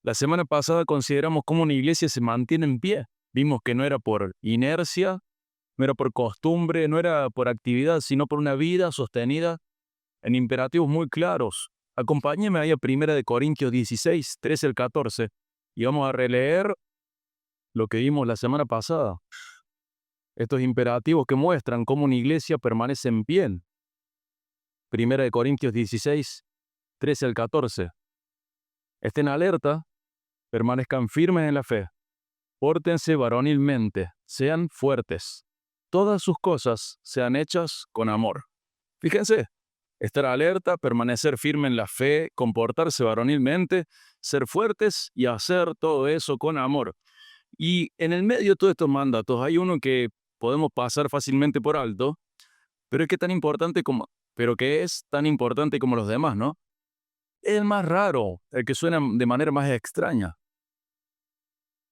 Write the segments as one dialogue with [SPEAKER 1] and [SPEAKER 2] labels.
[SPEAKER 1] La semana pasada consideramos cómo una iglesia se mantiene en pie. Vimos que no era por inercia, no era por costumbre, no era por actividad, sino por una vida sostenida en imperativos muy claros. Acompáñeme ahí a 1 Corintios 16, 13 al 14, y vamos a releer lo que vimos la semana pasada. Estos imperativos que muestran cómo una iglesia permanece en pie. 1 Corintios 16, 13 al 14. Estén alerta, permanezcan firmes en la fe. Pórtense varonilmente, sean fuertes. Todas sus cosas sean hechas con amor. Fíjense, estar alerta, permanecer firme en la fe, comportarse varonilmente, ser fuertes y hacer todo eso con amor. Y en el medio de todos estos mandatos hay uno que podemos pasar fácilmente por alto, pero que es tan importante como los demás, ¿no? Es el más raro, el que suena de manera más extraña.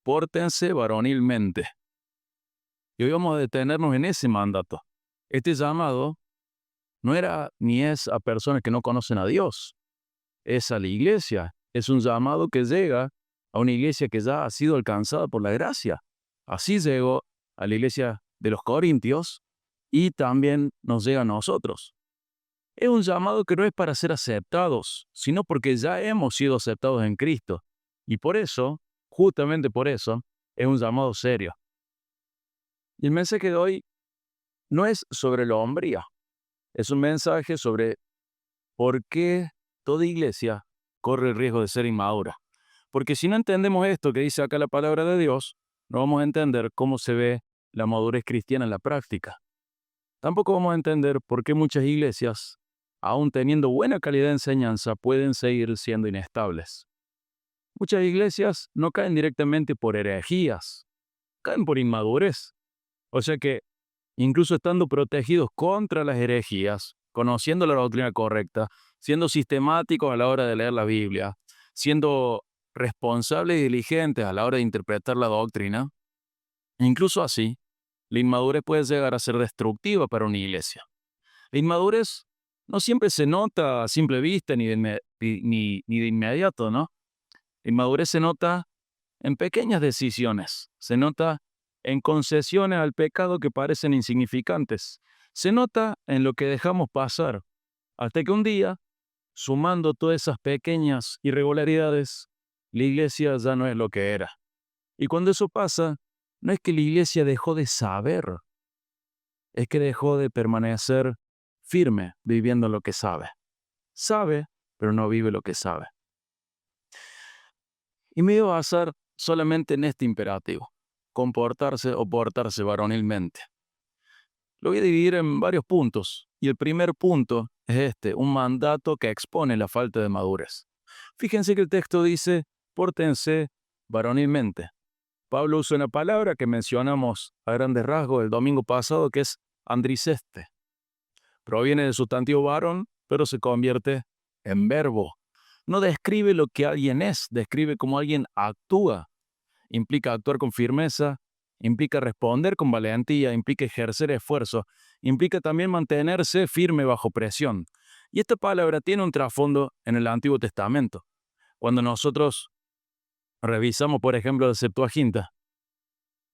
[SPEAKER 1] Pórtense varonilmente. Y hoy vamos a detenernos en ese mandato. Este llamado no era ni es a personas que no conocen a Dios, es a la iglesia. Es un llamado que llega a una iglesia que ya ha sido alcanzada por la gracia. Así llegó a la iglesia de los Corintios y también nos llega a nosotros. Es un llamado que no es para ser aceptados, sino porque ya hemos sido aceptados en Cristo. Y por eso, justamente por eso, es un llamado serio. Y el mensaje de hoy no es sobre la hombría, es un mensaje sobre por qué toda iglesia corre el riesgo de ser inmadura. Porque si no entendemos esto que dice acá la palabra de Dios, no vamos a entender cómo se ve la madurez cristiana en la práctica. Tampoco vamos a entender por qué muchas iglesias, aún teniendo buena calidad de enseñanza, pueden seguir siendo inestables. Muchas iglesias no caen directamente por herejías, caen por inmadurez. O sea que, incluso estando protegidos contra las herejías, conociendo la doctrina correcta, siendo sistemáticos a la hora de leer la Biblia, siendo responsables y diligentes a la hora de interpretar la doctrina, incluso así, la inmadurez puede llegar a ser destructiva para una iglesia. La inmadurez no siempre se nota a simple vista ni de inmediato, ¿no? La inmadurez se nota en pequeñas decisiones, se nota en concesiones al pecado que parecen insignificantes, se nota en lo que dejamos pasar, hasta que un día, sumando todas esas pequeñas irregularidades, la iglesia ya no es lo que era. Y cuando eso pasa, no es que la iglesia dejó de saber, es que dejó de permanecer firme viviendo lo que sabe. Sabe, pero no vive lo que sabe. Y me iba a basar solamente en este imperativo: comportarse o portarse varonilmente. Lo voy a dividir en varios puntos, y el primer punto es este, un mandato que expone la falta de madurez. Fíjense que el texto dice: pórtense varonilmente. Pablo usa una palabra que mencionamos a grandes rasgos el domingo pasado, que es andriceste. Proviene del sustantivo varón, pero se convierte en verbo. No describe lo que alguien es, describe cómo alguien actúa. Implica actuar con firmeza, implica responder con valentía, implica ejercer esfuerzo, implica también mantenerse firme bajo presión. Y esta palabra tiene un trasfondo en el Antiguo Testamento. Cuando nosotros revisamos, por ejemplo, la Septuaginta,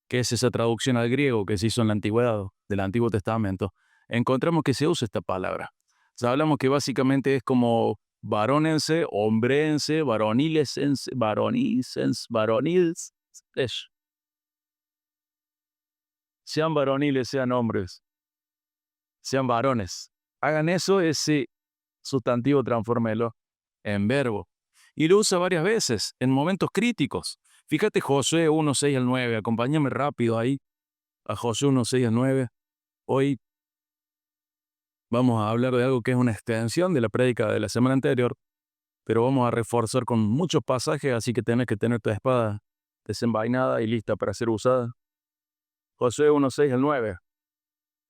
[SPEAKER 1] que es esa traducción al griego que se hizo en la antigüedad del Antiguo Testamento, encontramos que se usa esta palabra. Ya hablamos que básicamente es como varónense, hombrense, varonilesense, varonils, sean varoniles, sean hombres, sean varones. Hagan eso, ese sustantivo transfórmelo en verbo. Y lo usa varias veces, en momentos críticos. Fíjate Josué 1, 6 al 9, acompáñame rápido ahí a Josué 1, 6 al 9. Hoy vamos a hablar de algo que es una extensión de la prédica de la semana anterior, pero vamos a reforzar con muchos pasajes, así que tenés que tener tu espada desenvainada y lista para ser usada. Josué 1, 6 al 9.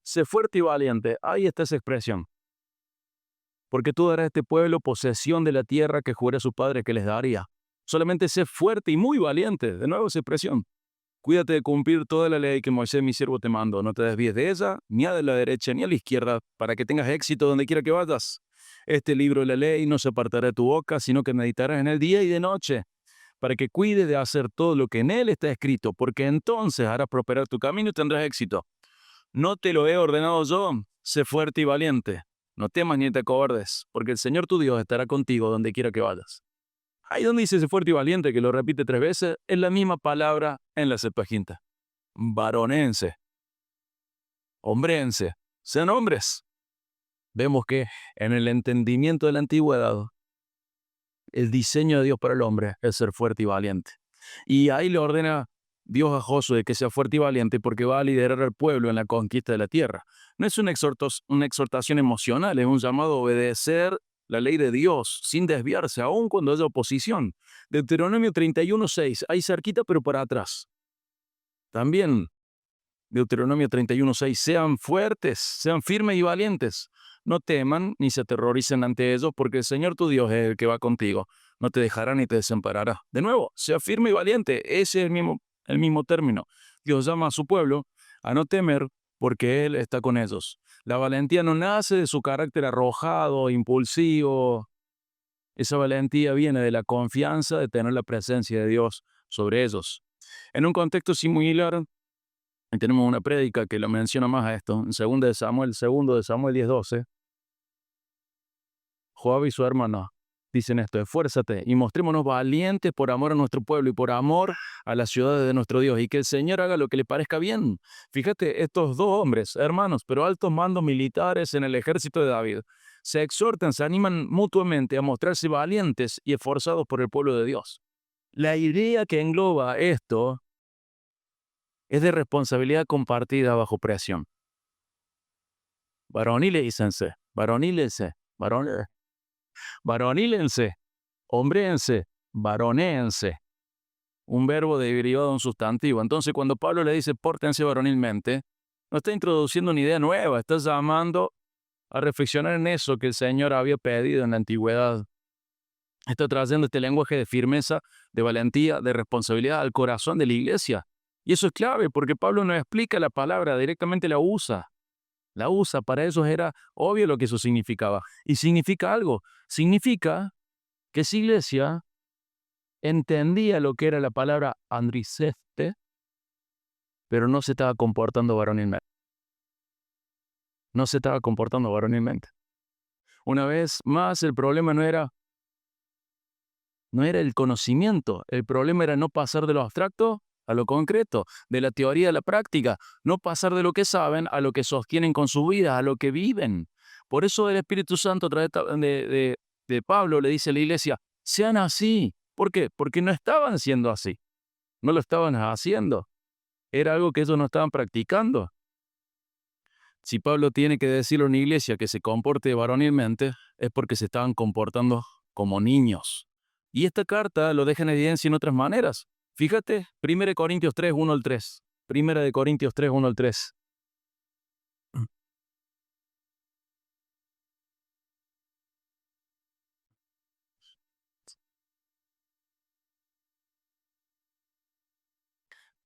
[SPEAKER 1] Sé fuerte y valiente. Ahí está esa expresión. Porque tú darás a este pueblo posesión de la tierra que juré a sus padres que les daría. Solamente sé fuerte y muy valiente. De nuevo esa expresión. Cuídate de cumplir toda la ley que Moisés mi siervo te mandó. No te desvíes de ella, ni a la derecha ni a la izquierda, para que tengas éxito donde quiera que vayas. Este libro de la ley no se apartará de tu boca, sino que meditarás en el día y de noche, para que cuides de hacer todo lo que en él está escrito, porque entonces harás prosperar tu camino y tendrás éxito. ¿No te lo he ordenado yo? Sé fuerte y valiente. No temas ni te acobardes, porque el Señor tu Dios estará contigo donde quiera que vayas. Ahí donde dice sé fuerte y valiente, que lo repite 3 veces, es la misma palabra en la Septuaginta. Varonense, hombrense, sean hombres. Vemos que en el entendimiento de la antigüedad, el diseño de Dios para el hombre es ser fuerte y valiente. Y ahí le ordena Dios a Josué que sea fuerte y valiente porque va a liderar al pueblo en la conquista de la tierra. No es una exhortación emocional, es un llamado a obedecer la ley de Dios sin desviarse, aun cuando haya oposición. Deuteronomio 31:6, ahí cerquita pero para atrás. También Deuteronomio 31:6, sean fuertes, sean firmes y valientes. No teman ni se aterroricen ante ellos, porque el Señor tu Dios es el que va contigo. No te dejará ni te desamparará. De nuevo, sea firme y valiente. Ese es el mismo término. Dios llama a su pueblo a no temer porque Él está con ellos. La valentía no nace de su carácter arrojado, impulsivo. Esa valentía viene de la confianza de tener la presencia de Dios sobre ellos. En un contexto similar, y tenemos una prédica que lo menciona más a esto, en 2 de Samuel 10:12. Joab y su hermano dicen esto: esfuérzate y mostrémonos valientes por amor a nuestro pueblo y por amor a las ciudades de nuestro Dios, y que el Señor haga lo que le parezca bien. Fíjate, estos 2 hombres, hermanos, pero altos mandos militares en el ejército de David, se exhortan, se animan mutuamente a mostrarse valientes y esforzados por el pueblo de Dios. La idea que engloba esto es de responsabilidad compartida bajo presión. Varonílense, hombrense, varonéense. Un verbo derivado de un sustantivo. Entonces, cuando Pablo le dice pórtense varonilmente, no está introduciendo una idea nueva, está llamando a reflexionar en eso que el Señor había pedido en la antigüedad. Está trayendo este lenguaje de firmeza, de valentía, de responsabilidad al corazón de la iglesia. Y eso es clave, porque Pablo no explica la palabra, directamente la usa. La usa, para ellos era obvio lo que eso significaba. Y significa algo. Significa que esa iglesia entendía lo que era la palabra andriceste, pero no se estaba comportando varonilmente. No se estaba comportando varonilmente. Una vez más, el problema no era el conocimiento, el problema era no pasar de lo abstracto a lo concreto, de la teoría a la práctica, no pasar de lo que saben a lo que sostienen con su vida, a lo que viven. Por eso el Espíritu Santo a través de Pablo le dice a la iglesia, sean así. ¿Por qué? Porque no estaban siendo así, no lo estaban haciendo, era algo que ellos no estaban practicando. Si Pablo tiene que decirle a una iglesia que se comporte varonilmente, es porque se estaban comportando como niños. Y esta carta lo deja en evidencia en otras maneras. Fíjate, 1 Corintios 3, 1 al 3. 1 Corintios 3, 1 al 3.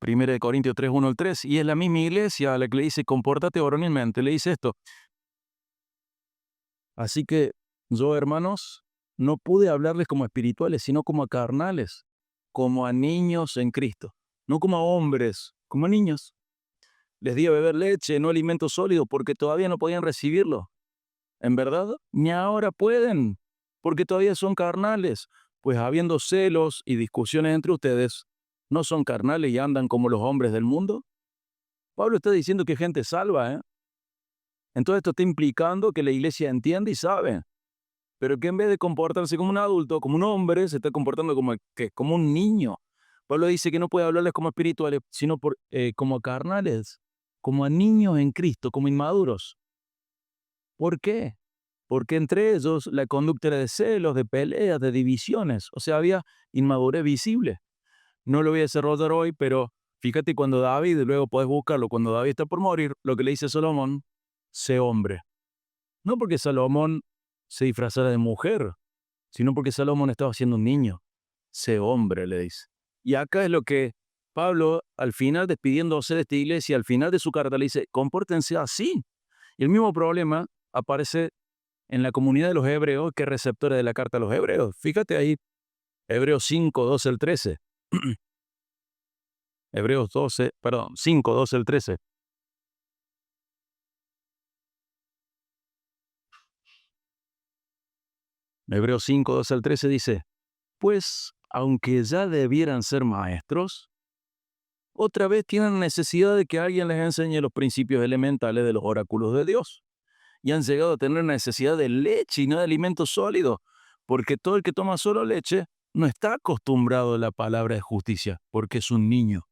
[SPEAKER 1] 1 Corintios 3, 1 al 3. Y es la misma iglesia a la que le dice, compórtate varonilmente. Le dice esto: así que yo, hermanos, no pude hablarles como espirituales, sino como a carnales, como a niños en Cristo. No como a hombres, como a niños. Les di a beber leche, no alimento sólido, porque todavía no podían recibirlo. En verdad, ni ahora pueden, porque todavía son carnales, pues habiendo celos y discusiones entre ustedes, ¿no son carnales y andan como los hombres del mundo? Pablo está diciendo que gente salva, ¿eh? Entonces esto está implicando que la iglesia entiende y sabe, pero que en vez de comportarse como un adulto, como un hombre, se está comportando como un niño. Pablo dice que no puede hablarles como espirituales, sino como carnales, como a niños en Cristo, como inmaduros. ¿Por qué? Porque entre ellos la conducta era de celos, de peleas, de divisiones, o sea, había inmadurez visible. No lo voy a desarrollar hoy, pero fíjate cuando David, luego podés buscarlo, cuando David está por morir, lo que le dice a Salomón, sé hombre. No porque Salomón se disfrazara de mujer, sino porque Salomón estaba siendo un niño. Sé hombre, le dice. Y acá es lo que Pablo, al final, despidiéndose de esta iglesia, al final de su carta, le dice, compórtense así. Y el mismo problema aparece en la comunidad de los hebreos, que es receptora de la carta a los hebreos. Fíjate ahí, Hebreos 5, 12 al 13. Hebreos 5, 12 al 13. Hebreos 5, 12 al 13 dice, pues, aunque ya debieran ser maestros, otra vez tienen necesidad de que alguien les enseñe los principios elementales de los oráculos de Dios. Y han llegado a tener necesidad de leche y no de alimento sólido, porque todo el que toma solo leche no está acostumbrado a la palabra de justicia, porque es un niño.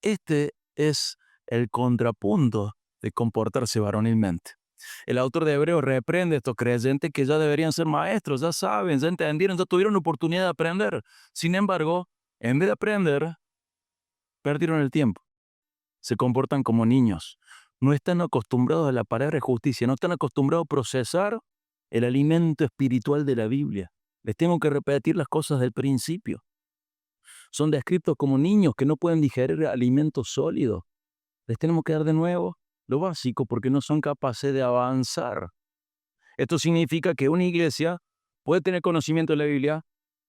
[SPEAKER 1] Este es el contrapunto de comportarse varonilmente. El autor de Hebreos reprende a estos creyentes que ya deberían ser maestros, ya saben, ya entendieron, ya tuvieron oportunidad de aprender. Sin embargo, en vez de aprender, perdieron el tiempo. Se comportan como niños. No están acostumbrados a la palabra de justicia, no están acostumbrados a procesar el alimento espiritual de la Biblia. Les tengo que repetir las cosas del principio. Son descritos como niños que no pueden digerir alimento sólido. Les tenemos que dar de nuevo lo básico porque no son capaces de avanzar. Esto significa que una iglesia puede tener conocimiento de la Biblia,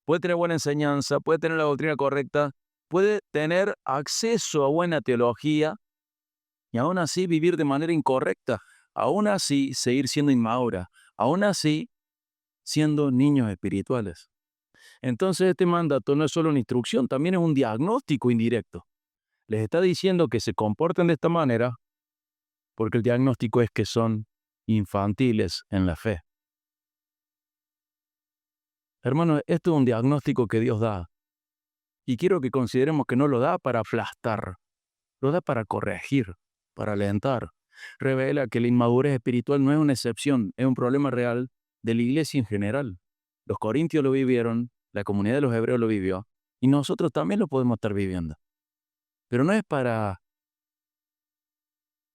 [SPEAKER 1] puede tener buena enseñanza, puede tener la doctrina correcta, puede tener acceso a buena teología y aún así vivir de manera incorrecta, aún así seguir siendo inmadura, aún así siendo niños espirituales. Entonces este mandato no es solo una instrucción, también es un diagnóstico indirecto. Les está diciendo que se comporten de esta manera porque el diagnóstico es que son infantiles en la fe. Hermano, esto es un diagnóstico que Dios da. Y quiero que consideremos que no lo da para aplastar, lo da para corregir, para alentar. Revela que la inmadurez espiritual no es una excepción, es un problema real de la iglesia en general. Los corintios lo vivieron, la comunidad de los hebreos lo vivió, y nosotros también lo podemos estar viviendo. Pero no es para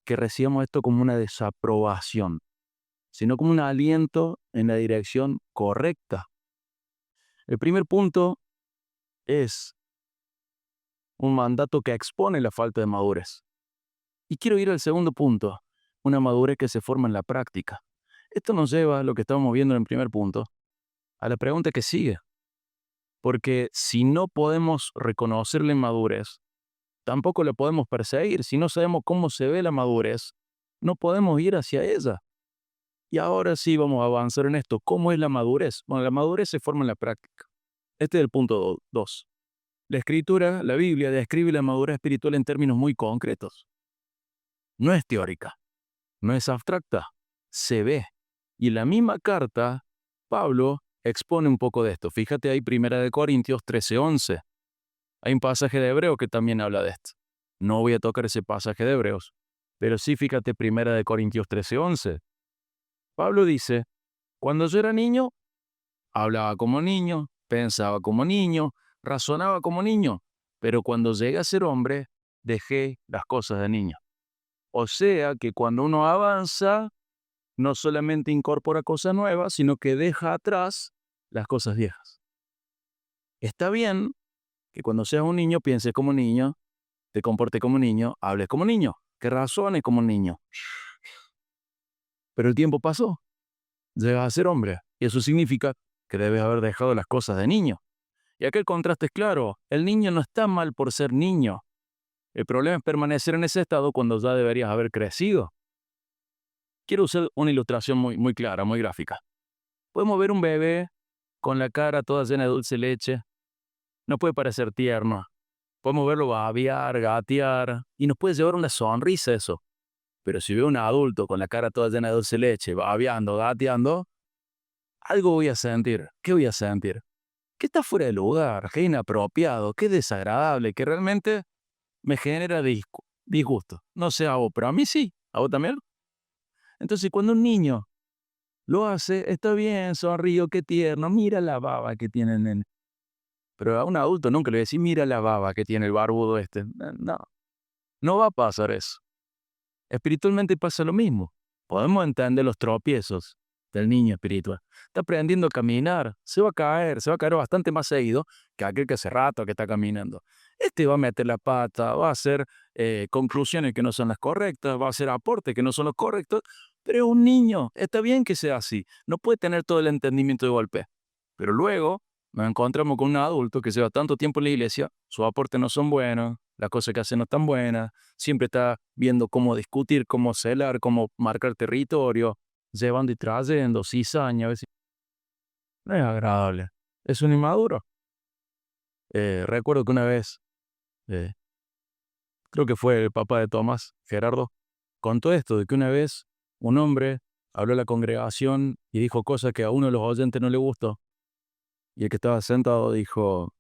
[SPEAKER 1] que recibamos esto como una desaprobación, sino como un aliento en la dirección correcta. El primer punto es un mandato que expone la falta de madurez. Y quiero ir al segundo punto, una madurez que se forma en la práctica. Esto nos lleva a lo que estábamos viendo en el primer punto, a la pregunta que sigue. Porque si no podemos reconocer la inmadurez, tampoco la podemos perseguir. Si no sabemos cómo se ve la madurez, no podemos ir hacia ella. Y ahora sí vamos a avanzar en esto. ¿Cómo es la madurez? Bueno, la madurez se forma en la práctica. Este es el punto 2. La Escritura, la Biblia, describe la madurez espiritual en términos muy concretos. No es teórica, no es abstracta, se ve. Y en la misma carta, Pablo expone un poco de esto. Fíjate ahí, 1 Corintios 13:11. Hay un pasaje de Hebreos que también habla de esto. No voy a tocar ese pasaje de Hebreos, pero sí fíjate 1 Corintios 13:11. Pablo dice, cuando yo era niño, hablaba como niño, pensaba como niño, razonaba como niño, pero cuando llegué a ser hombre, dejé las cosas de niño. O sea que cuando uno avanza, no solamente incorpora cosas nuevas, sino que deja atrás las cosas viejas. Está bien que cuando seas un niño pienses como niño, te comportes como niño, hables como niño, que razones como niño. Pero el tiempo pasó, llegas a ser hombre, y eso significa que debes haber dejado las cosas de niño. Y aquel contraste es claro, el niño no está mal por ser niño. El problema es permanecer en ese estado cuando ya deberías haber crecido. Quiero usar una ilustración muy clara, muy gráfica. Podemos ver un bebé con la cara toda llena de dulce leche. No puede parecer tierno. Podemos verlo babear, gatear, y nos puede llevar una sonrisa eso. Pero si veo un adulto con la cara toda llena de dulce leche, babeando, gateando, algo voy a sentir. ¿Qué voy a sentir? Que está fuera de lugar, que es inapropiado, que es desagradable, que realmente me genera disgusto. No sé a vos, pero a mí sí. ¿A vos también? Entonces, cuando un niño lo hace, está bien, sonrío, qué tierno, mira la baba que tiene el nene. Pero a un adulto nunca le voy a decir, mira la baba que tiene el barbudo este. No, no va a pasar eso. Espiritualmente pasa lo mismo. Podemos entender los tropiezos del niño espiritual. Está aprendiendo a caminar, se va a caer bastante más seguido que aquel que hace rato que está caminando. Este va a meter la pata, va a hacer conclusiones que no son las correctas, va a hacer aportes que no son los correctos, pero es un niño, está bien que sea así, no puede tener todo el entendimiento de golpe, Pero luego nos encontramos con un adulto que lleva tanto tiempo en la iglesia, sus aportes no son buenos, las cosas que hace no están buenas, siempre está viendo cómo discutir, cómo celar, cómo marcar territorio, llevando y trayendo, cizaña, a veces no es agradable. Es un inmaduro. Recuerdo que una vez, eh, creo que fue el papá de Tomás, Gerardo, contó esto, de que una vez un hombre habló a la congregación y dijo cosas que a uno de los oyentes no le gustó. Y el que estaba sentado dijo,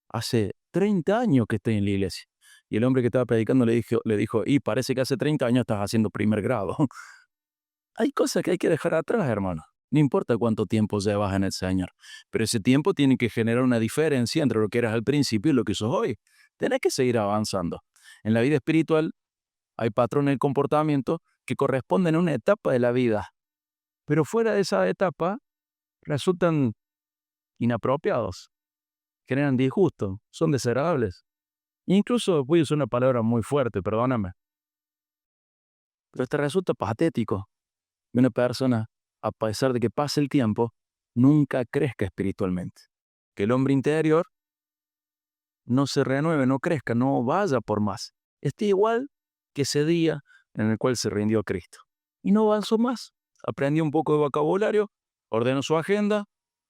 [SPEAKER 1] hace 30 años que estoy en la iglesia. Y el hombre que estaba predicando le dijo, y parece que hace 30 años estás haciendo primer grado. Hay cosas que hay que dejar atrás, hermano. No importa cuánto tiempo llevas en el Señor, pero ese tiempo tiene que generar una diferencia entre lo que eras al principio y lo que sos hoy. Tenés que seguir avanzando. En la vida espiritual hay patrones de comportamiento que corresponden a una etapa de la vida, pero fuera de esa etapa resultan inapropiados, generan disgusto, son desagradables. Incluso voy a usar una palabra muy fuerte, perdóname, pero te resulta patético que una persona, a pesar de que pase el tiempo, nunca crezca espiritualmente. Que el hombre interior no se renueve, no crezca, no vaya por más. Esté igual que ese día en el cual se rindió a Cristo. Y no avanzó más. Aprendió un poco de vocabulario, ordenó su agenda,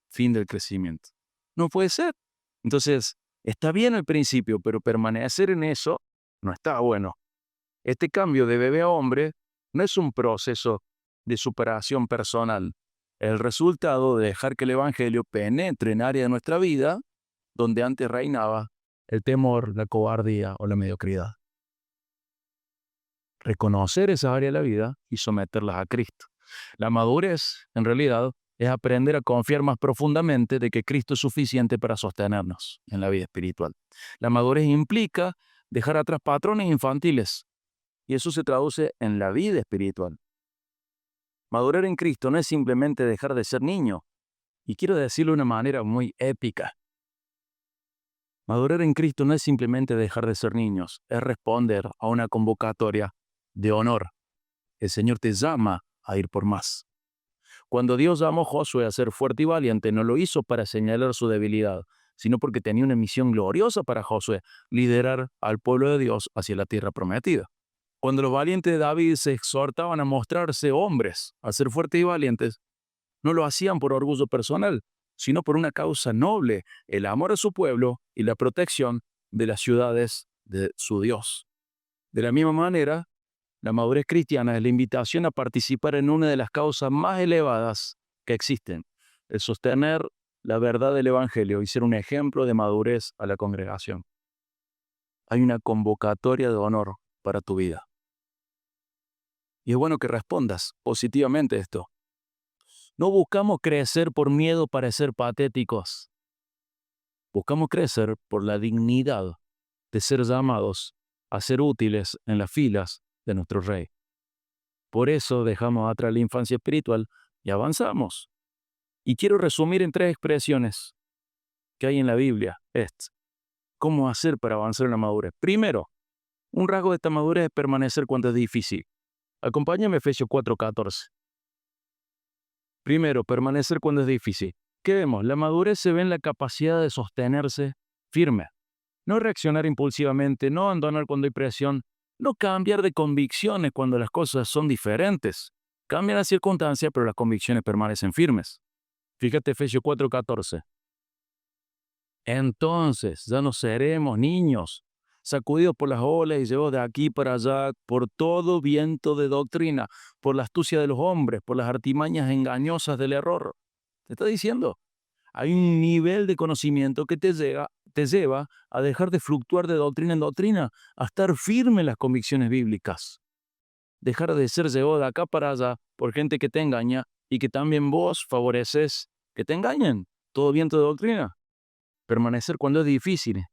[SPEAKER 1] fin del crecimiento. No puede ser. Entonces, está bien al principio, pero permanecer en eso no está bueno. Este cambio de bebé a hombre no es un proceso de superación personal. El resultado de dejar que el Evangelio penetre en áreas de nuestra vida donde antes reinaba el temor, la cobardía o la mediocridad. Reconocer esa área de la vida y someterlas a Cristo. La madurez, en realidad, es aprender a confiar más profundamente de que Cristo es suficiente para sostenernos en la vida espiritual. La madurez implica dejar atrás patrones infantiles, y eso se traduce en la vida espiritual. Madurar en Cristo no es simplemente dejar de ser niño, y quiero decirlo de una manera muy épica. Madurar en Cristo no es simplemente dejar de ser niños, es responder a una convocatoria de honor. El Señor te llama a ir por más. Cuando Dios llamó a Josué a ser fuerte y valiente, no lo hizo para señalar su debilidad, sino porque tenía una misión gloriosa para Josué, liderar al pueblo de Dios hacia la tierra prometida. Cuando los valientes de David se exhortaban a mostrarse hombres, a ser fuertes y valientes, no lo hacían por orgullo personal, sino por una causa noble, el amor a su pueblo y la protección de las ciudades de su Dios. De la misma manera, la madurez cristiana es la invitación a participar en una de las causas más elevadas que existen, el sostener la verdad del Evangelio y ser un ejemplo de madurez a la congregación. Hay una convocatoria de honor para tu vida. Y es bueno que respondas positivamente a esto. No buscamos crecer por miedo a parecer patéticos. Buscamos crecer por la dignidad de ser llamados a ser útiles en las filas de nuestro Rey. Por eso dejamos atrás la infancia espiritual y avanzamos. Y quiero resumir en 3 expresiones que hay en la Biblia. ¿Cómo hacer para avanzar en la madurez? Primero, un rasgo de esta madurez es permanecer cuando es difícil. Acompáñame a Efesios 4:14. Primero, permanecer cuando es difícil. ¿Qué vemos? La madurez se ve en la capacidad de sostenerse firme. No reaccionar impulsivamente, no abandonar cuando hay presión, no cambiar de convicciones cuando las cosas son diferentes. Cambian las circunstancias, pero las convicciones permanecen firmes. Fíjate Efesios 4:14. Entonces ya no seremos niños, sacudidos por las olas y llevados de aquí para allá por todo viento de doctrina, por la astucia de los hombres, por las artimañas engañosas del error. Te está diciendo, hay un nivel de conocimiento que te lleva a dejar de fluctuar de doctrina en doctrina, a estar firme en las convicciones bíblicas. Dejar de ser llevado de acá para allá por gente que te engaña y que también vos favoreces que te engañen. Todo viento de doctrina. Permanecer cuando es difícil,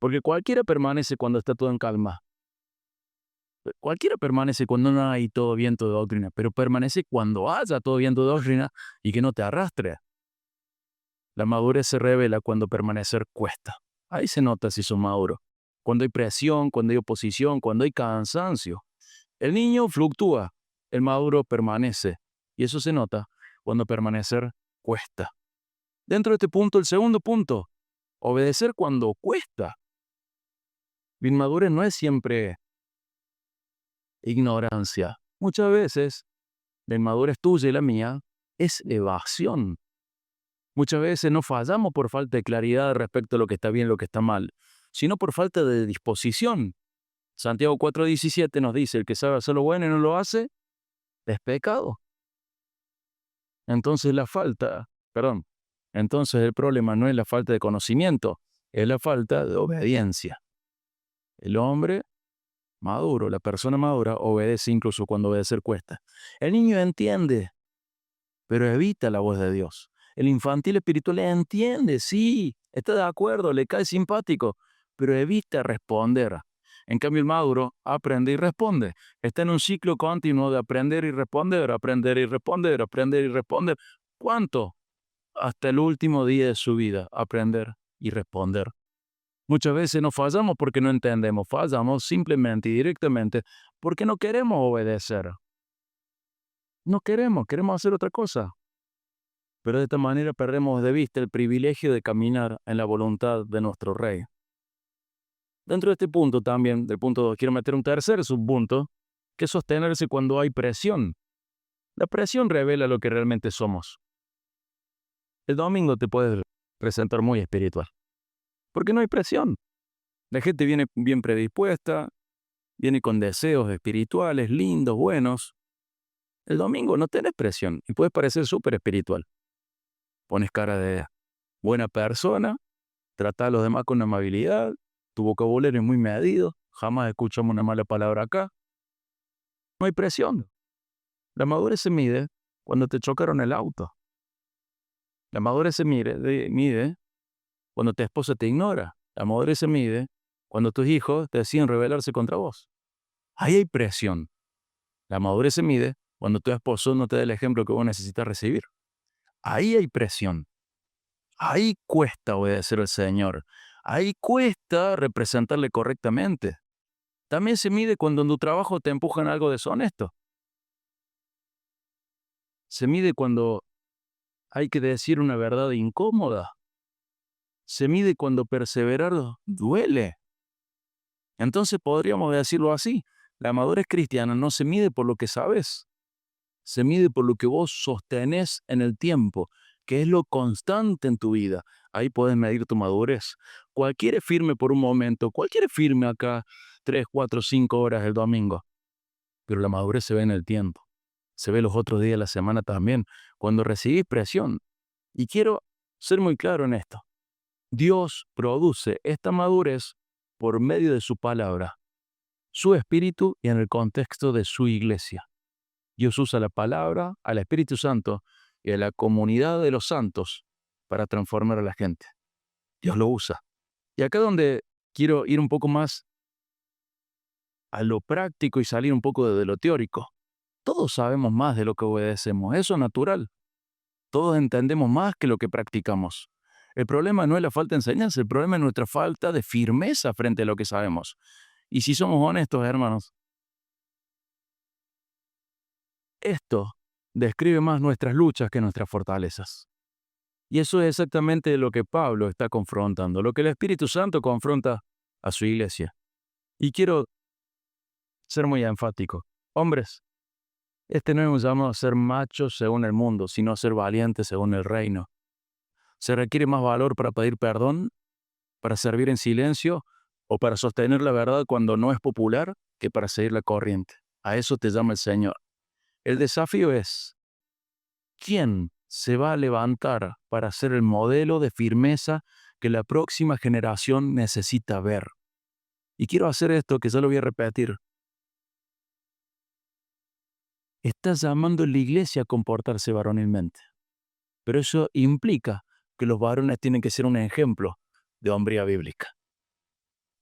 [SPEAKER 1] porque cualquiera permanece cuando está todo en calma. Cualquiera permanece cuando no hay todo viento de doctrina, pero permanece cuando haya todo viento de doctrina y que no te arrastre. La madurez se revela cuando permanecer cuesta. Ahí se nota si sos maduro. Cuando hay presión, cuando hay oposición, cuando hay cansancio. El niño fluctúa, el maduro permanece. Y eso se nota cuando permanecer cuesta. Dentro de este punto, el segundo punto, obedecer cuando cuesta. La inmadurez no es siempre ignorancia. Muchas veces, la inmadurez tuya y la mía es evasión. Muchas veces no fallamos por falta de claridad respecto a lo que está bien y lo que está mal, sino por falta de disposición. Santiago 4:17 nos dice, el que sabe hacer lo bueno y no lo hace, es pecado. Entonces entonces el problema no es la falta de conocimiento, es la falta de obediencia. El hombre maduro, la persona madura, obedece incluso cuando obedecer cuesta. El niño entiende, pero evita la voz de Dios. El infantil espiritual entiende, sí, está de acuerdo, le cae simpático, pero evita responder. En cambio, el maduro aprende y responde. Está en un ciclo continuo de aprender y responder, aprender y responder, aprender y responder. ¿Cuánto? Hasta el último día de su vida, aprender y responder. Muchas veces no fallamos porque no entendemos, fallamos simplemente y directamente porque no queremos obedecer. No queremos hacer otra cosa. Pero de esta manera perdemos de vista el privilegio de caminar en la voluntad de nuestro Rey. Dentro de este punto también, del punto 2, quiero meter un tercer subpunto, que es sostenerse cuando hay presión. La presión revela lo que realmente somos. El domingo te puedes presentar muy espiritual, porque no hay presión. La gente viene bien predispuesta, viene con deseos espirituales, lindos, buenos. El domingo no tenés presión y puedes parecer súper espiritual. Pones cara de buena persona, trata a los demás con amabilidad, tu vocabulario es muy medido, jamás escuchamos una mala palabra acá. No hay presión. La madurez se mide cuando te chocaron el auto. La madurez se mide cuando tu esposa te ignora. La madurez se mide cuando tus hijos deciden rebelarse contra vos. Ahí hay presión. La madurez se mide cuando tu esposo no te da el ejemplo que vos necesitas recibir. Ahí hay presión. Ahí cuesta obedecer al Señor. Ahí cuesta representarle correctamente. También se mide cuando en tu trabajo te empujan algo deshonesto. Se mide cuando hay que decir una verdad incómoda. Se mide cuando perseverar duele. Entonces podríamos decirlo así. La madurez cristiana no se mide por lo que sabes. Se mide por lo que vos sostenés en el tiempo, que es lo constante en tu vida. Ahí puedes medir tu madurez. Cualquiera es firme por un momento, cualquiera es firme acá 3, 4, 5 horas el domingo. Pero la madurez se ve en el tiempo. Se ve los otros días de la semana también, cuando recibís presión. Y quiero ser muy claro en esto. Dios produce esta madurez por medio de su palabra, su espíritu y en el contexto de su iglesia. Dios usa la palabra, al Espíritu Santo y a la comunidad de los santos para transformar a la gente. Dios lo usa. Y acá donde quiero ir un poco más a lo práctico y salir un poco de lo teórico. Todos sabemos más de lo que obedecemos, eso es natural. Todos entendemos más que lo que practicamos. El problema no es la falta de enseñanza, el problema es nuestra falta de firmeza frente a lo que sabemos. Y si somos honestos, hermanos, esto describe más nuestras luchas que nuestras fortalezas. Y eso es exactamente lo que Pablo está confrontando, lo que el Espíritu Santo confronta a su iglesia. Y quiero ser muy enfático. Hombres, este no es un llamado a ser machos según el mundo, sino a ser valientes según el reino. Se requiere más valor para pedir perdón, para servir en silencio o para sostener la verdad cuando no es popular que para seguir la corriente. A eso te llama el Señor. El desafío es, ¿quién se va a levantar para ser el modelo de firmeza que la próxima generación necesita ver? Y quiero hacer esto, que ya lo voy a repetir. Estás llamando a la iglesia a comportarse varonilmente. Pero eso implica que los varones tienen que ser un ejemplo de hombría bíblica.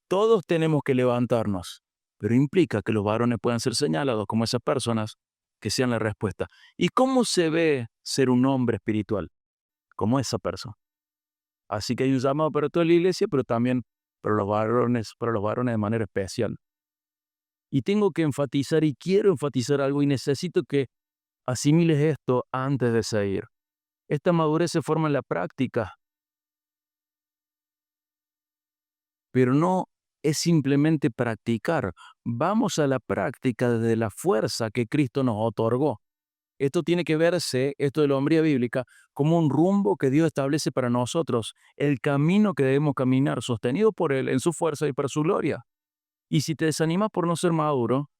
[SPEAKER 1] Todos tenemos que levantarnos, pero implica que los varones puedan ser señalados como esas personas que sean la respuesta. ¿Y cómo se ve ser un hombre espiritual? Como esa persona. Así que hay un llamado para toda la iglesia, pero también para los varones de manera especial. Y tengo que enfatizar y quiero enfatizar algo y necesito que asimiles esto antes de seguir. Esta madurez se forma en la práctica, pero no es simplemente practicar. Vamos a la práctica desde la fuerza que Cristo nos otorgó. Esto tiene que verse, esto de la hombría bíblica, como un rumbo que Dios establece para nosotros, el camino que debemos caminar, sostenido por Él en su fuerza y para su gloria. Y si te desanimas por no ser maduro,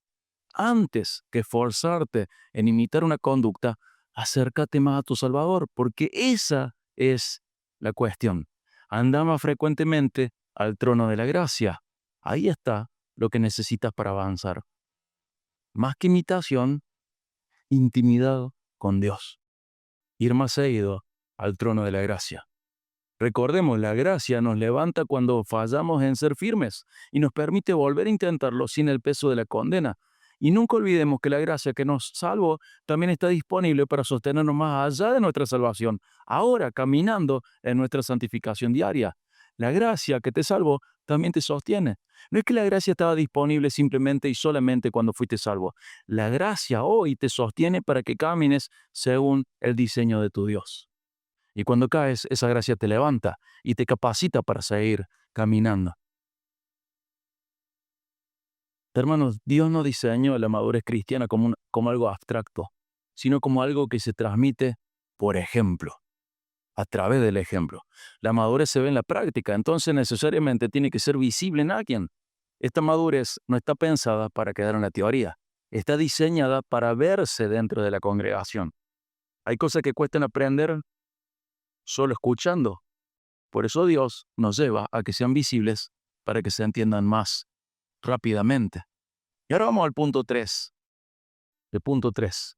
[SPEAKER 1] antes que esforzarte en imitar una conducta, acércate más a tu Salvador, porque esa es la cuestión. Anda más frecuentemente al trono de la gracia. Ahí está lo que necesitas para avanzar. Más que imitación, intimidad con Dios. Ir más seguido al trono de la gracia. Recordemos, la gracia nos levanta cuando fallamos en ser firmes y nos permite volver a intentarlo sin el peso de la condena. Y nunca olvidemos que la gracia que nos salvó también está disponible para sostenernos más allá de nuestra salvación, ahora caminando en nuestra santificación diaria. La gracia que te salvó también te sostiene. No es que la gracia estaba disponible simplemente y solamente cuando fuiste salvo. La gracia hoy te sostiene para que camines según el diseño de tu Dios. Y cuando caes, esa gracia te levanta y te capacita para seguir caminando. Hermanos, Dios no diseñó la madurez cristiana como algo abstracto, sino como algo que se transmite por ejemplo, a través del ejemplo. La madurez se ve en la práctica, entonces necesariamente tiene que ser visible en alguien. Esta madurez no está pensada para quedar en la teoría, está diseñada para verse dentro de la congregación. Hay cosas que cuestan aprender solo escuchando. Por eso Dios nos lleva a que sean visibles para que se entiendan más rápidamente. Y ahora vamos al punto 3. El punto 3.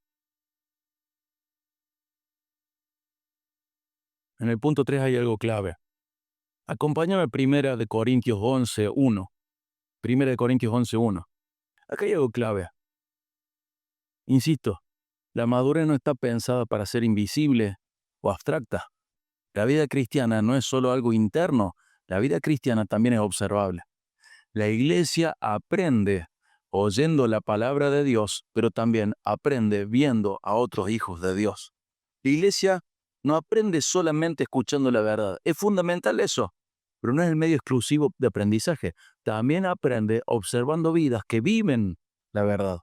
[SPEAKER 1] En el punto 3 hay algo clave. Acompáñame a 1 de Corintios 11:1. 1 de Corintios 11:1. Acá hay algo clave. Insisto, la madurez no está pensada para ser invisible o abstracta. La vida cristiana no es solo algo interno, la vida cristiana también es observable. La iglesia aprende oyendo la palabra de Dios, pero también aprende viendo a otros hijos de Dios. La iglesia no aprende solamente escuchando la verdad. Es fundamental eso, pero no es el medio exclusivo de aprendizaje. También aprende observando vidas que viven la verdad.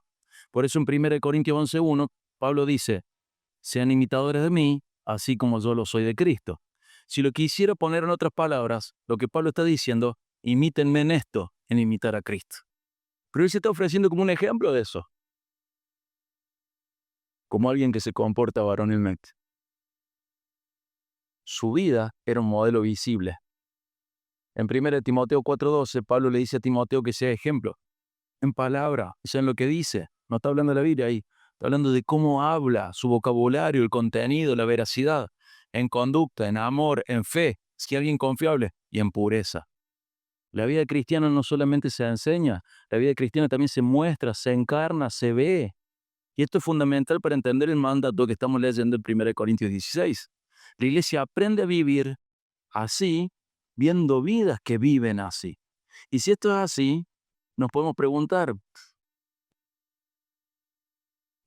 [SPEAKER 1] Por eso en 1 Corintios 11:1, Pablo dice, sean imitadores de mí, así como yo lo soy de Cristo. Si lo quisiera poner en otras palabras, lo que Pablo está diciendo, imítenme en esto, en imitar a Cristo. Pero él se está ofreciendo como un ejemplo de eso, como alguien que se comporta varonilmente. Su vida era un modelo visible. En 1 Timoteo 4:12, Pablo le dice a Timoteo que sea ejemplo. En palabra, o sea, en lo que dice. No está hablando de la Biblia ahí. Está hablando de cómo habla, su vocabulario, el contenido, la veracidad. En conducta, en amor, en fe, si alguien confiable, y en pureza. La vida cristiana no solamente se enseña, la vida cristiana también se muestra, se encarna, se ve. Y esto es fundamental para entender el mandato que estamos leyendo en 1 Corintios 16. La iglesia aprende a vivir así, viendo vidas que viven así. Y si esto es así, nos podemos preguntar,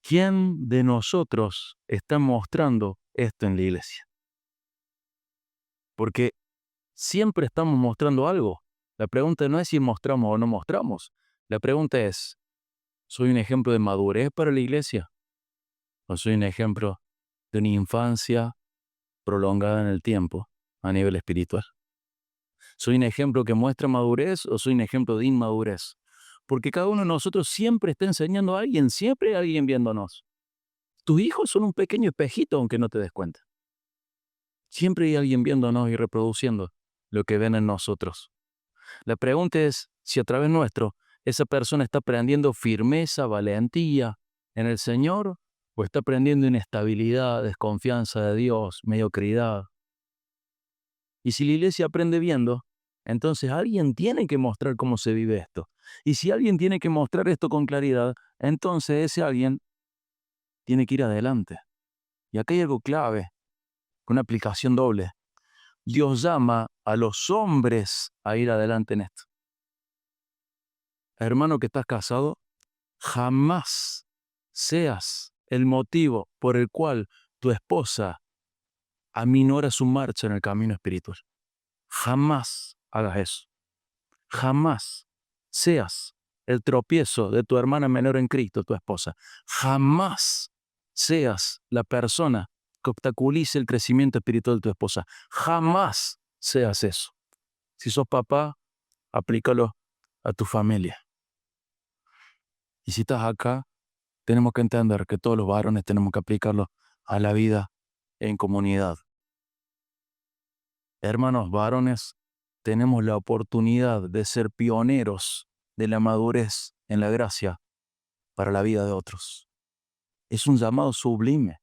[SPEAKER 1] ¿quién de nosotros está mostrando esto en la iglesia? Porque siempre estamos mostrando algo. La pregunta no es si mostramos o no mostramos. La pregunta es, ¿soy un ejemplo de madurez para la iglesia? ¿O soy un ejemplo de una infancia prolongada en el tiempo a nivel espiritual? ¿Soy un ejemplo que muestra madurez o soy un ejemplo de inmadurez? Porque cada uno de nosotros siempre está enseñando a alguien, siempre hay alguien viéndonos. Tus hijos son un pequeño espejito aunque no te des cuenta. Siempre hay alguien viéndonos y reproduciendo lo que ven en nosotros. La pregunta es si a través nuestro esa persona está aprendiendo firmeza, valentía en el Señor o está aprendiendo inestabilidad, desconfianza de Dios, mediocridad. Y si la iglesia aprende viendo, entonces alguien tiene que mostrar cómo se vive esto. Y si alguien tiene que mostrar esto con claridad, entonces ese alguien tiene que ir adelante. Y acá hay algo clave, una aplicación doble. Dios llama a los hombres a ir adelante en esto. Hermano que estás casado, jamás seas el motivo por el cual tu esposa aminora su marcha en el camino espiritual. Jamás hagas eso. Jamás seas el tropiezo de tu hermana menor en Cristo, tu esposa. Jamás seas la persona que obstaculice el crecimiento espiritual de tu esposa. Jamás seas eso. Si sos papá, aplícalo a tu familia. Y si estás acá, tenemos que entender que todos los varones tenemos que aplicarlo a la vida en comunidad. Hermanos varones, tenemos la oportunidad de ser pioneros de la madurez en la gracia para la vida de otros. Es un llamado sublime.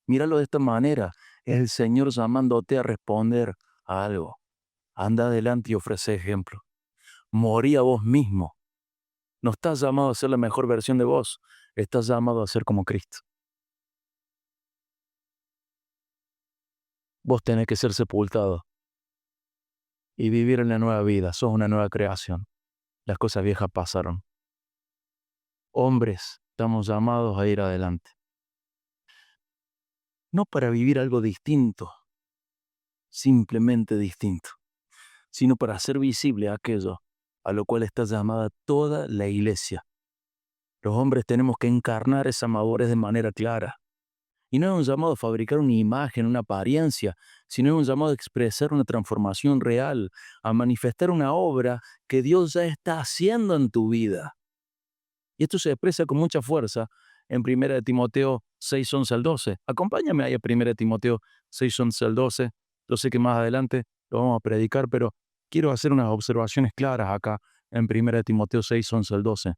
[SPEAKER 1] Míralo de esta manera. Es el Señor llamándote a responder a algo. Anda adelante y ofrece ejemplo. Morí a vos mismo. No estás llamado a ser la mejor versión de vos. Estás llamado a ser como Cristo. Vos tenés que ser sepultado y vivir en la nueva vida. Sos una nueva creación. Las cosas viejas pasaron. Hombres, estamos llamados a ir adelante. No para vivir algo distinto, simplemente distinto, sino para hacer visible aquello a lo cual está llamada toda la iglesia. Los hombres tenemos que encarnar esa madurez de manera clara. Y no es un llamado a fabricar una imagen, una apariencia, sino es un llamado a expresar una transformación real, a manifestar una obra que Dios ya está haciendo en tu vida. Y esto se expresa con mucha fuerza en 1 Timoteo 6, 11 al 12. Acompáñame ahí a 1 Timoteo 6, 11 al 12. Yo sé que más adelante lo vamos a predicar, pero quiero hacer unas observaciones claras acá en 1 Timoteo 6, 11 al 12.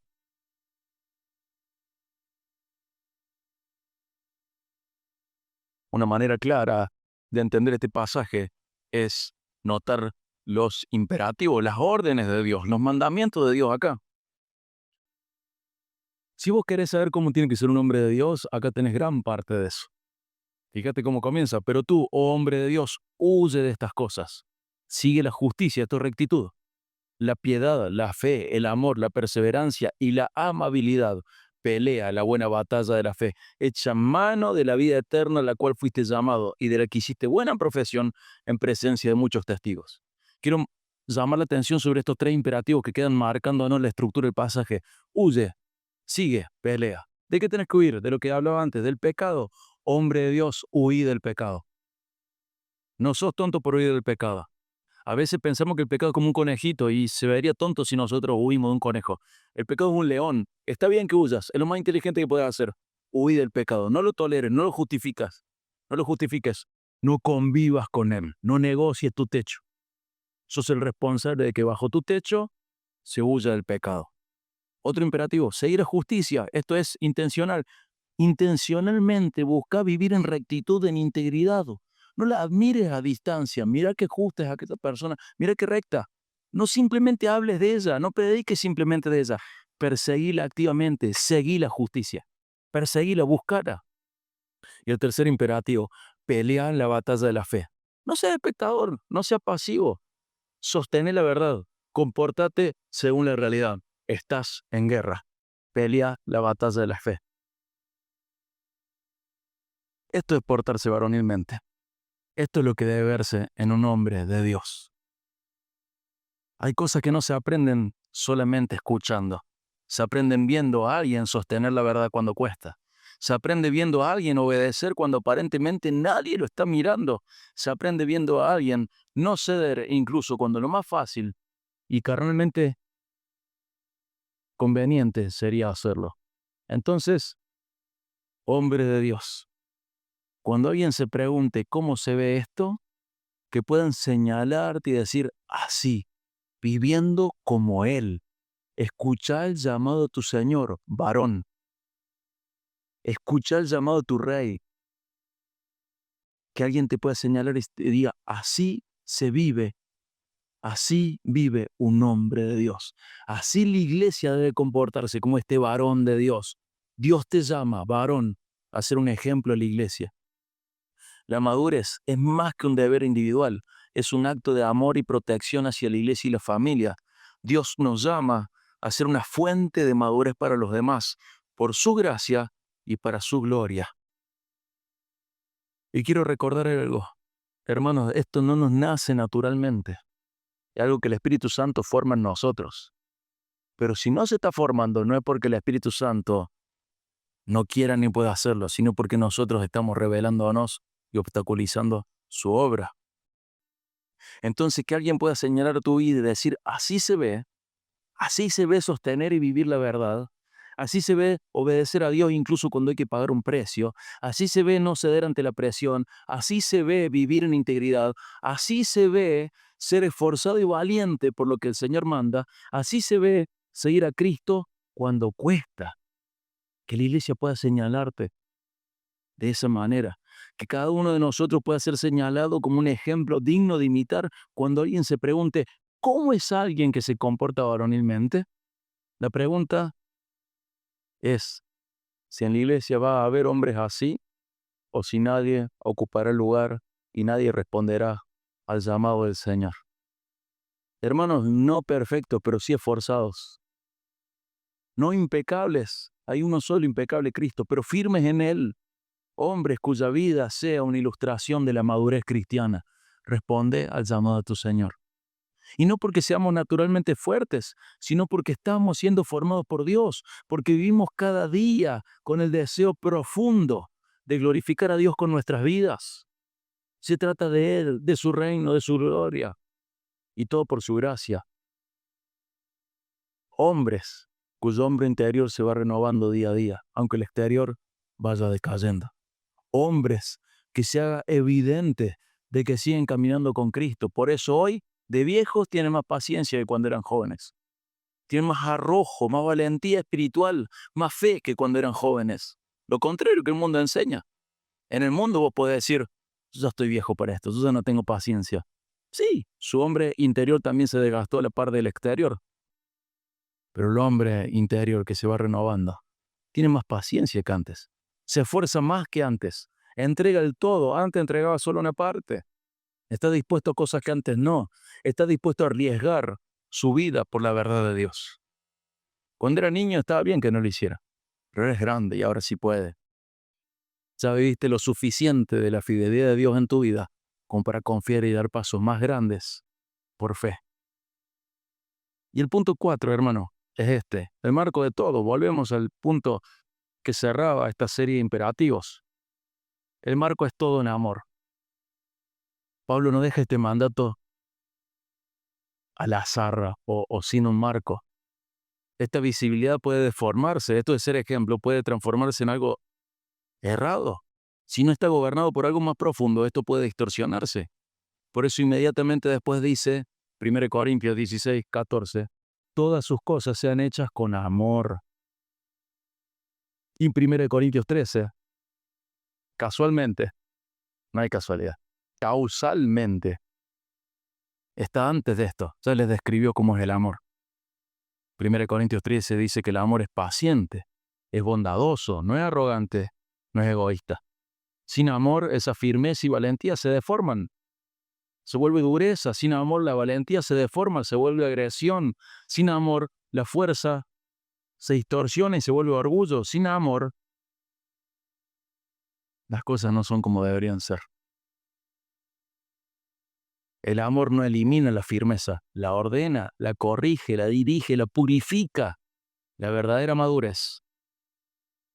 [SPEAKER 1] Una manera clara de entender este pasaje es notar los imperativos, las órdenes de Dios, los mandamientos de Dios acá. Si vos querés saber cómo tiene que ser un hombre de Dios, acá tenés gran parte de eso. Fíjate cómo comienza. Pero tú, oh hombre de Dios, huye de estas cosas. Sigue la justicia, esto es rectitud, la piedad, la fe, el amor, la perseverancia y la amabilidad. Pelea la buena batalla de la fe. Echa mano de la vida eterna a la cual fuiste llamado y de la que hiciste buena profesión en presencia de muchos testigos. Quiero llamar la atención sobre estos tres imperativos que quedan marcándonos la estructura del pasaje. Huye, sigue, pelea. ¿De qué tenés que huir? De lo que hablaba antes, del pecado. Hombre de Dios, huí del pecado. No sos tonto por huir del pecado. A veces pensamos que el pecado es como un conejito y se vería tonto si nosotros huimos de un conejo. El pecado es un león. Está bien que huyas, es lo más inteligente que puedes hacer. Huí del pecado, no lo toleres, no lo justificas. No lo justifiques. No convivas con él, no negocies tu techo. Sos el responsable de que bajo tu techo se huya del pecado. Otro imperativo, seguir la justicia. Esto es intencional. Intencionalmente busca vivir en rectitud, en integridad. No la admires a distancia. Mira qué justa es aquella persona. Mira qué recta. No simplemente hables de ella. No prediques simplemente de ella. Perseguila activamente. Seguí la justicia. Perseguila, buscala. Y el tercer imperativo, pelea en la batalla de la fe. No seas espectador. No seas pasivo. Sostén la verdad. Compórtate según la realidad. Estás en guerra. Pelea la batalla de la fe. Esto es portarse varonilmente. Esto es lo que debe verse en un hombre de Dios. Hay cosas que no se aprenden solamente escuchando. Se aprenden viendo a alguien sostener la verdad cuando cuesta. Se aprende viendo a alguien obedecer cuando aparentemente nadie lo está mirando. Se aprende viendo a alguien no ceder incluso cuando lo más fácil y carnalmente conveniente sería hacerlo. Entonces, hombre de Dios, cuando alguien se pregunte cómo se ve esto, que puedan señalarte y decir, así, viviendo como Él. Escucha el llamado de tu Señor, varón. Escucha el llamado de tu Rey. Que alguien te pueda señalar y te diga, así vive un hombre de Dios. Así la iglesia debe comportarse como este varón de Dios. Dios te llama, varón, a ser un ejemplo de la iglesia. La madurez es más que un deber individual, es un acto de amor y protección hacia la iglesia y la familia. Dios nos llama a ser una fuente de madurez para los demás, por su gracia y para su gloria. Y quiero recordar algo, Hermanos, esto no nos nace naturalmente. Es algo que el Espíritu Santo forma en nosotros. Pero si no se está formando, no es porque el Espíritu Santo no quiera ni pueda hacerlo, sino porque nosotros estamos rebelándonos y obstaculizando su obra. Entonces, que alguien pueda señalar tu vida y decir, así se ve sostener y vivir la verdad, así se ve obedecer a Dios incluso cuando hay que pagar un precio, así se ve no ceder ante la presión, así se ve vivir en integridad, así se ve ser esforzado y valiente por lo que el Señor manda, así se ve seguir a Cristo cuando cuesta. Que la iglesia pueda señalarte de esa manera, que cada uno de nosotros pueda ser señalado como un ejemplo digno de imitar cuando alguien se pregunte, ¿cómo es alguien que se comporta varonilmente? La pregunta es si en la iglesia va a haber hombres así o si nadie ocupará el lugar y nadie responderá al llamado del Señor. Hermanos, no perfectos, pero sí esforzados. No impecables, hay uno solo impecable, Cristo, pero firmes en Él. Hombres cuya vida sea una ilustración de la madurez cristiana. Responde al llamado de tu Señor. Y no porque seamos naturalmente fuertes, sino porque estamos siendo formados por Dios, porque vivimos cada día con el deseo profundo de glorificar a Dios con nuestras vidas. Se trata de Él, de su reino, de su gloria, y todo por su gracia. Hombres cuyo hombre interior se va renovando día a día, aunque el exterior vaya decayendo. Hombres que se haga evidente de que siguen caminando con Cristo. Por eso hoy, de viejos, tienen más paciencia que cuando eran jóvenes. Tienen más arrojo, más valentía espiritual, más fe que cuando eran jóvenes. Lo contrario que el mundo enseña. En el mundo vos podés decir, yo ya estoy viejo para esto, yo ya no tengo paciencia. Sí, su hombre interior también se desgastó a la par del exterior. Pero el hombre interior que se va renovando tiene más paciencia que antes. Se esfuerza más que antes. Entrega el todo. Antes entregaba solo una parte. Está dispuesto a cosas que antes no. Está dispuesto a arriesgar su vida por la verdad de Dios. Cuando era niño estaba bien que no lo hiciera, pero eres grande y ahora sí puede. Ya viviste lo suficiente de la fidelidad de Dios en tu vida como para confiar y dar pasos más grandes por fe. Y el punto 4, hermano, es este. El marco de todo. Volvemos al punto que cerraba esta serie de imperativos. El marco es todo en amor. Pablo no deja este mandato al azar o sin un marco. Esta visibilidad puede deformarse, esto de ser ejemplo puede transformarse en algo errado. Si no está gobernado por algo más profundo, esto puede distorsionarse. Por eso inmediatamente después dice, 1 Corintios 16, 14, todas sus cosas sean hechas con amor. Y 1 Corintios 13, casualmente, no hay casualidad, causalmente, está antes de esto. Ya les describió cómo es el amor. 1 Corintios 13 dice que el amor es paciente, es bondadoso, no es arrogante, no es egoísta. Sin amor, esa firmeza y valentía se deforman. Se vuelve dureza. Sin amor, la valentía se deforma, se vuelve agresión. Sin amor, la fuerza se distorsiona y se vuelve orgullo. Sin amor, las cosas no son como deberían ser. El amor no elimina la firmeza, la ordena, la corrige, la dirige, la purifica. La verdadera madurez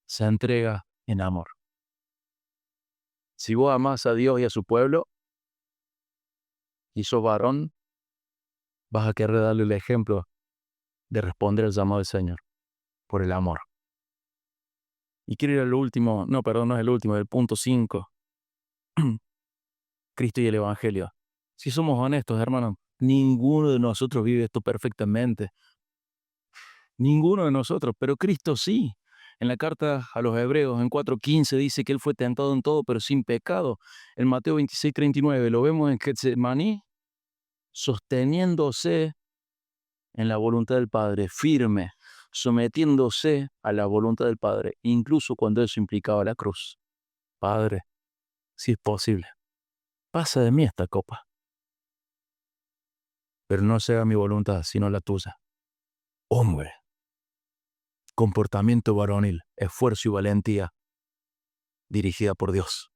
[SPEAKER 1] se entrega en amor. Si vos amás a Dios y a su pueblo, y sos varón, vas a querer darle el ejemplo de responder al llamado del Señor por el amor. Y quiero ir al último, no es el último, el punto 5. Cristo y el Evangelio. Si somos honestos, hermanos, ninguno de nosotros vive esto perfectamente. Ninguno de nosotros, pero Cristo sí. En la carta a los Hebreos, en 4:15, dice que Él fue tentado en todo, pero sin pecado. En Mateo 26:39, lo vemos en Getsemaní, sosteniéndose en la voluntad del Padre, firme, sometiéndose a la voluntad del Padre, incluso cuando eso implicaba la cruz. Padre, si es posible, pasa de mí esta copa, pero no se haga mi voluntad, sino la tuya. Hombre, comportamiento varonil, esfuerzo y valentía dirigida por Dios.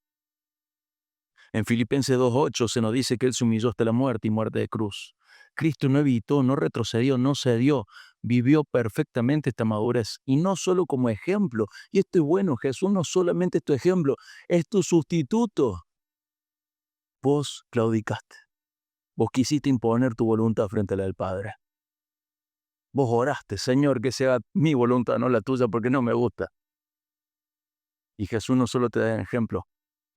[SPEAKER 1] En Filipenses 2:8 se nos dice que Él se humilló hasta la muerte y muerte de cruz. Cristo no evitó, no retrocedió, no cedió, vivió perfectamente esta madurez. Y no solo como ejemplo. Y esto es bueno, Jesús no solamente es tu ejemplo, es tu sustituto. Vos claudicaste. Vos quisiste imponer tu voluntad frente a la del Padre. Vos oraste, Señor, que sea mi voluntad, no la tuya, porque no me gusta. Y Jesús no solo te da ejemplo,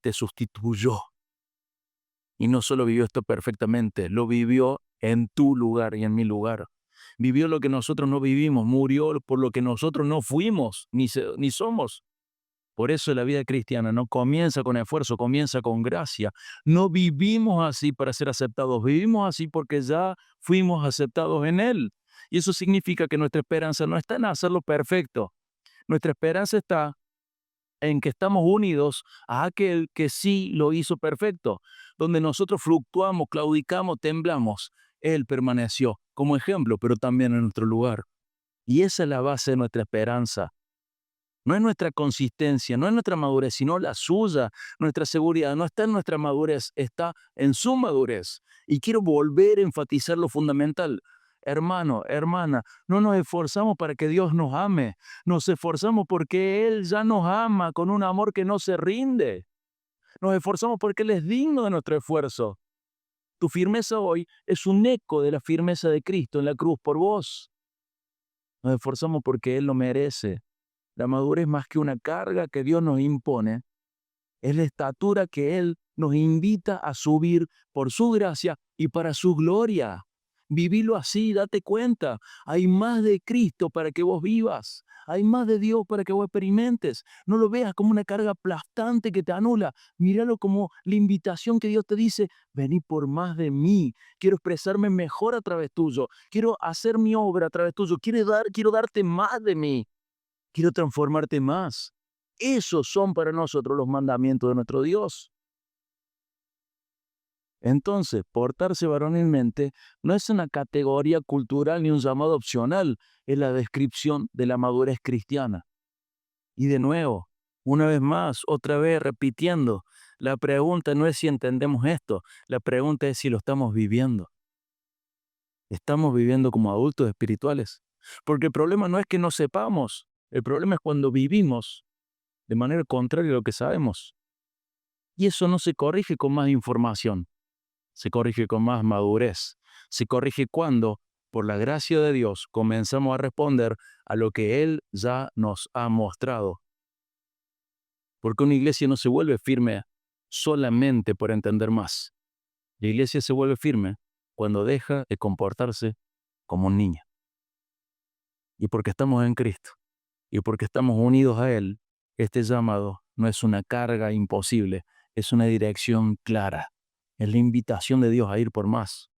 [SPEAKER 1] te sustituyó. Y no solo vivió esto perfectamente, lo vivió en tu lugar y en mi lugar. Vivió lo que nosotros no vivimos, murió por lo que nosotros no fuimos, ni somos. Por eso la vida cristiana no comienza con esfuerzo, comienza con gracia. No vivimos así para ser aceptados, vivimos así porque ya fuimos aceptados en Él. Y eso significa que nuestra esperanza no está en hacerlo perfecto. Nuestra esperanza está en que estamos unidos a aquel que sí lo hizo perfecto. Donde nosotros fluctuamos, claudicamos, temblamos, Él permaneció como ejemplo, pero también en nuestro lugar. Y esa es la base de nuestra esperanza. No es nuestra consistencia, no es nuestra madurez, sino la suya. Nuestra seguridad no está en nuestra madurez, está en su madurez. Y quiero volver a enfatizar lo fundamental. Hermano, hermana, no nos esforzamos para que Dios nos ame. Nos esforzamos porque Él ya nos ama con un amor que no se rinde. Nos esforzamos porque Él es digno de nuestro esfuerzo. Tu firmeza hoy es un eco de la firmeza de Cristo en la cruz por vos. Nos esforzamos porque Él lo merece. La madurez más que una carga que Dios nos impone, es la estatura que Él nos invita a subir por su gracia y para su gloria. Vivilo así, date cuenta. Hay más de Cristo para que vos vivas. Hay más de Dios para que vos experimentes. No lo veas como una carga aplastante que te anula. Míralo como la invitación que Dios te dice, vení por más de mí. Quiero expresarme mejor a través tuyo. Quiero hacer mi obra a través tuyo. Quiero darte más de mí. Quiero transformarte más. Esos son para nosotros los mandamientos de nuestro Dios. Entonces, portarse varonilmente no es una categoría cultural ni un llamado opcional, es la descripción de la madurez cristiana. Y de nuevo, una vez más, otra vez repitiendo, la pregunta no es si entendemos esto, la pregunta es si lo estamos viviendo. ¿Estamos viviendo como adultos espirituales? Porque el problema no es que no sepamos, el problema es cuando vivimos de manera contraria a lo que sabemos. Y eso no se corrige con más información, se corrige con más madurez. Se corrige cuando, por la gracia de Dios, comenzamos a responder a lo que Él ya nos ha mostrado. Porque una iglesia no se vuelve firme solamente por entender más. La iglesia se vuelve firme cuando deja de comportarse como un niño. Y porque estamos en Cristo, y porque estamos unidos a Él, este llamado no es una carga imposible, es una dirección clara. Es la invitación de Dios a ir por más.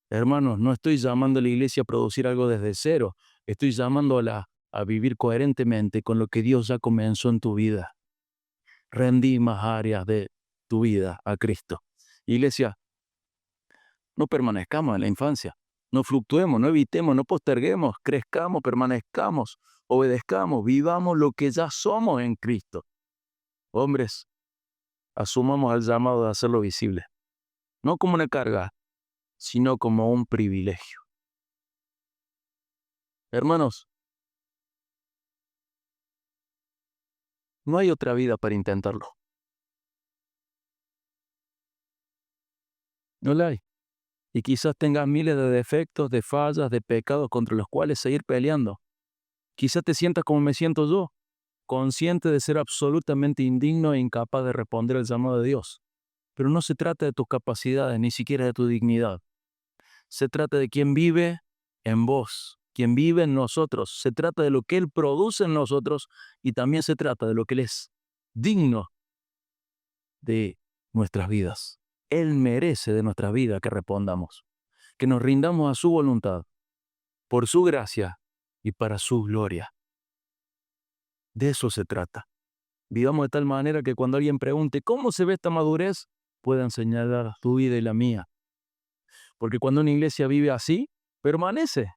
[SPEAKER 1] Hermanos, no estoy llamando a la iglesia a producir algo desde cero. Estoy llamándola a vivir coherentemente con lo que Dios ya comenzó en tu vida. Rendí más áreas de tu vida a Cristo. Iglesia, no permanezcamos en la infancia. No fluctuemos, no evitemos, no posterguemos. Crezcamos, permanezcamos, obedezcamos, vivamos lo que ya somos en Cristo. Hombres, asumamos el llamado de hacerlo visible. No como una carga, sino como un privilegio. Hermanos, no hay otra vida para intentarlo. No la hay. Y quizás tengas miles de defectos, de fallas, de pecados contra los cuales seguir peleando. Quizás te sientas como me siento yo, consciente de ser absolutamente indigno e incapaz de responder al llamado de Dios. Pero no se trata de tus capacidades, ni siquiera de tu dignidad. Se trata de quien vive en vos, quien vive en nosotros. Se trata de lo que Él produce en nosotros y también se trata de lo que Él es digno de nuestras vidas. Él merece de nuestra vida que respondamos, que nos rindamos a su voluntad, por su gracia y para su gloria. De eso se trata. Vivamos de tal manera que cuando alguien pregunte ¿cómo se ve esta madurez?, puedan señalar tu vida y la mía. Porque cuando una iglesia vive así, permanece.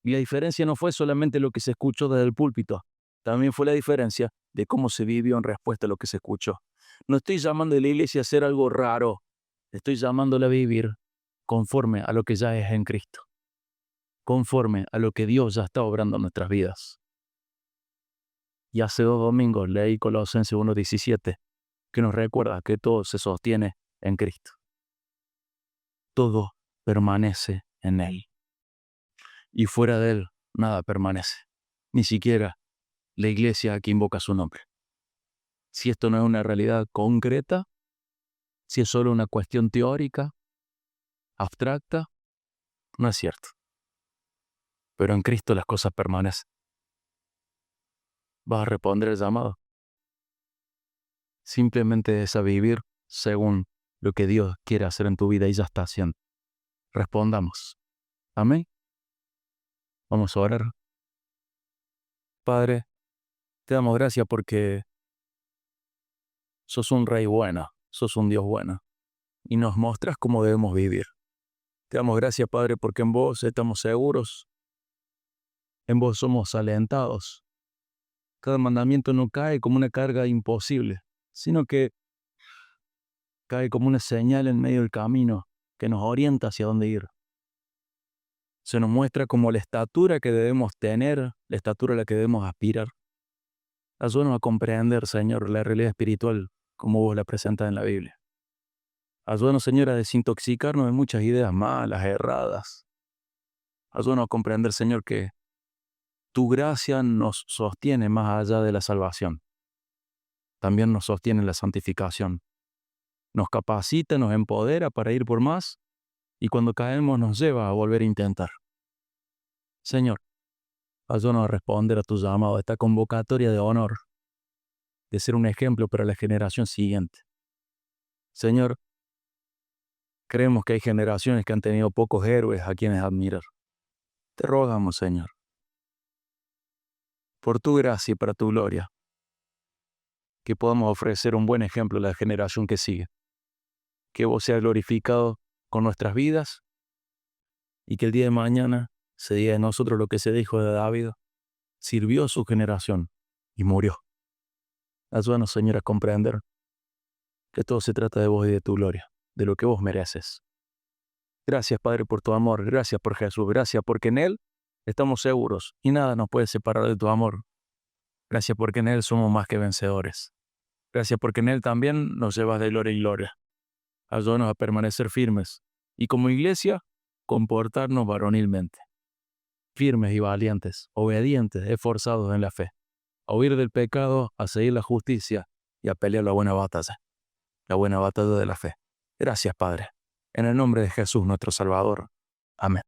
[SPEAKER 1] Y la diferencia no fue solamente lo que se escuchó desde el púlpito, también fue la diferencia de cómo se vivió en respuesta a lo que se escuchó. No estoy llamando a la iglesia a hacer algo raro. Estoy llamándola a vivir conforme a lo que ya es en Cristo. Conforme a lo que Dios ya está obrando en nuestras vidas. Y hace 2 domingos leí Colosenses 1:17, que nos recuerda que todo se sostiene en Cristo. Todo permanece en Él. Y fuera de Él, nada permanece. Ni siquiera la iglesia que invoca su nombre. Si esto no es una realidad concreta, si es solo una cuestión teórica, abstracta, no es cierto. Pero en Cristo las cosas permanecen. ¿Vas a responder el llamado? Simplemente es a vivir según lo que Dios quiere hacer en tu vida y ya está haciendo. Respondamos. Amén. Vamos a orar. Padre, te damos gracias porque sos un Rey bueno, sos un Dios bueno, y nos mostras cómo debemos vivir. Te damos gracias, Padre, porque en vos estamos seguros, en vos somos alentados. Cada mandamiento no cae como una carga imposible, sino que cae como una señal en medio del camino que nos orienta hacia dónde ir. Se nos muestra como la estatura que debemos tener, la estatura a la que debemos aspirar. Ayúdanos a comprender, Señor, la realidad espiritual como vos la presentas en la Biblia. Ayúdanos, Señor, a desintoxicarnos de muchas ideas malas, erradas. Ayúdanos a comprender, Señor, que tu gracia nos sostiene más allá de la salvación. También nos sostiene en la santificación. Nos capacita, nos empodera para ir por más y cuando caemos nos lleva a volver a intentar. Señor, ayúdanos a responder a tu llamado, a esta convocatoria de honor, de ser un ejemplo para la generación siguiente. Señor, creemos que hay generaciones que han tenido pocos héroes a quienes admirar. Te rogamos, Señor, por tu gracia y para tu gloria, que podamos ofrecer un buen ejemplo a la generación que sigue. Que vos seas glorificado con nuestras vidas y que el día de mañana se diga de nosotros lo que se dijo de David: sirvió su generación y murió. Ayúdanos, Señor, a comprender que todo se trata de vos y de tu gloria, de lo que vos mereces. Gracias, Padre, por tu amor. Gracias por Jesús. Gracias porque en Él estamos seguros y nada nos puede separar de tu amor. Gracias porque en Él somos más que vencedores. Gracias porque en Él también nos llevas de gloria en gloria. Ayúdanos a permanecer firmes y como iglesia, comportarnos varonilmente. Firmes y valientes, obedientes, esforzados en la fe. A huir del pecado, a seguir la justicia y a pelear la buena batalla de la fe. Gracias, Padre. En el nombre de Jesús, nuestro Salvador. Amén.